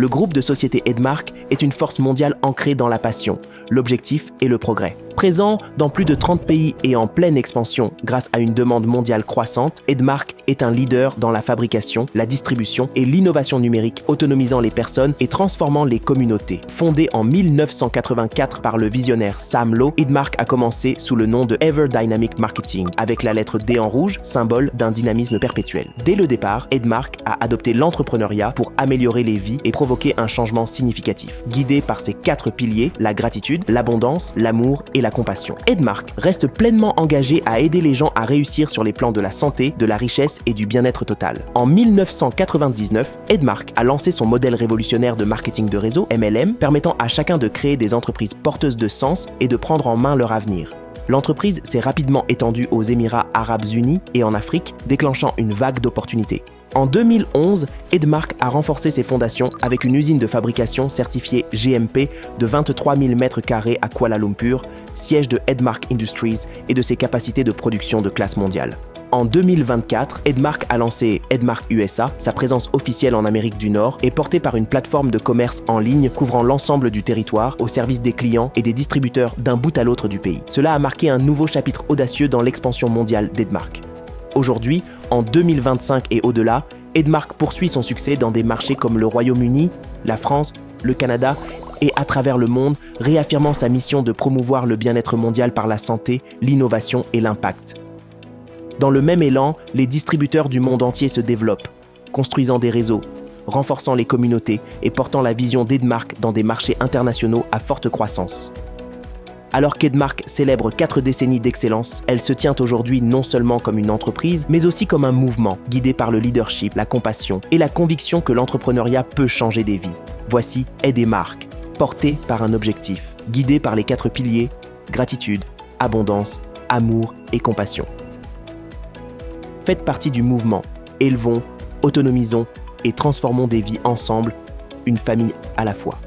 Le groupe de société Edmark est une force mondiale ancrée dans la passion, l'objectif et le progrès. Présent dans plus de 30 pays et en pleine expansion grâce à une demande mondiale croissante, Edmark est un leader dans la fabrication, la distribution et l'innovation numérique, autonomisant les personnes et transformant les communautés. Fondé en 1984 par le visionnaire Sam Low, Edmark a commencé sous le nom de Ever Dynamic Marketing, avec la lettre D en rouge, symbole d'un dynamisme perpétuel. Dès le départ, Edmark a adopté l'entrepreneuriat pour améliorer les vies et provoquer un changement significatif. Guidé par ses 4 piliers, la gratitude, l'abondance, l'amour et la compassion. Edmark reste pleinement engagé à aider les gens à réussir sur les plans de la santé, de la richesse et du bien-être total. En 1999, Edmark a lancé son modèle révolutionnaire de marketing de réseau, MLM, permettant à chacun de créer des entreprises porteuses de sens et de prendre en main leur avenir. L'entreprise s'est rapidement étendue aux Émirats arabes unis et en Afrique, déclenchant une vague d'opportunités. En 2011, Edmark a renforcé ses fondations avec une usine de fabrication certifiée GMP de 23 000 m² à Kuala Lumpur, siège de Edmark Industries et de ses capacités de production de classe mondiale. En 2024, Edmark a lancé Edmark USA, sa présence officielle en Amérique du Nord est portée par une plateforme de commerce en ligne couvrant l'ensemble du territoire au service des clients et des distributeurs d'un bout à l'autre du pays. Cela a marqué un nouveau chapitre audacieux dans l'expansion mondiale d'Edmark. Aujourd'hui, en 2025 et au-delà, Edmark poursuit son succès dans des marchés comme le Royaume-Uni, la France, le Canada et à travers le monde, réaffirmant sa mission de promouvoir le bien-être mondial par la santé, l'innovation et l'impact. Dans le même élan, les distributeurs du monde entier se développent, construisant des réseaux, renforçant les communautés et portant la vision d'Edmark dans des marchés internationaux à forte croissance. Alors qu'Edmark célèbre 4 décennies d'excellence, elle se tient aujourd'hui non seulement comme une entreprise, mais aussi comme un mouvement guidé par le leadership, la compassion et la conviction que l'entrepreneuriat peut changer des vies. Voici Edmark, porté par un objectif, guidé par les 4 piliers, gratitude, abondance, amour et compassion. Faites partie du mouvement, élevons, autonomisons et transformons des vies ensemble, une famille à la fois.